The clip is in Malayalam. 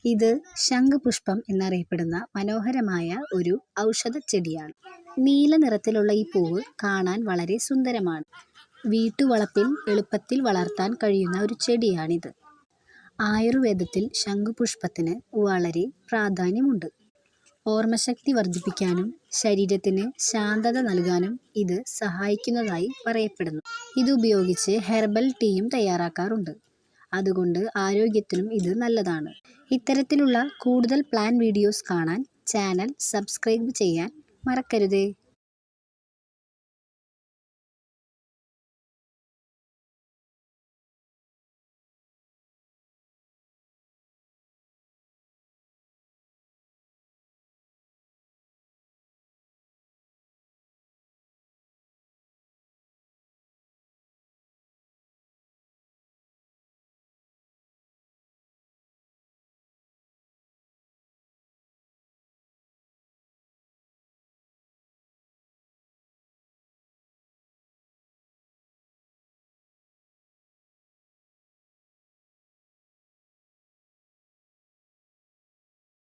ഇത് ശംഖുപുഷ്പം എന്നറിയപ്പെടുന്ന മനോഹരമായ ഒരു ഔഷധച്ചെടിയാണ്. നീല നിറത്തിലുള്ള ഈ പൂവ് കാണാൻ വളരെ സുന്ദരമാണ്. വീട്ടുവളപ്പിൽ എളുപ്പത്തിൽ വളർത്താൻ കഴിയുന്ന ഒരു ചെടിയാണിത്. ആയുർവേദത്തിൽ ശംഖുപുഷ്പത്തിന് വളരെ പ്രാധാന്യമുണ്ട്. ഓർമ്മശക്തി വർദ്ധിപ്പിക്കാനും ശരീരത്തിന് ശാന്തത നൽകാനും ഇത് സഹായിക്കുന്നതായി പറയപ്പെടുന്നു. ഇതുപയോഗിച്ച് ഹെർബൽ ടീയും തയ്യാറാക്കാറുണ്ട്. അതുകൊണ്ട് ആരോഗ്യത്തിനും ഇത് നല്ലതാണ്. ഇത്തരത്തിലുള്ള കൂടുതൽ പ്ലാന്റ് വീഡിയോസ് കാണാൻ ചാനൽ സബ്സ്ക്രൈബ് ചെയ്യാൻ മറക്കരുതേ.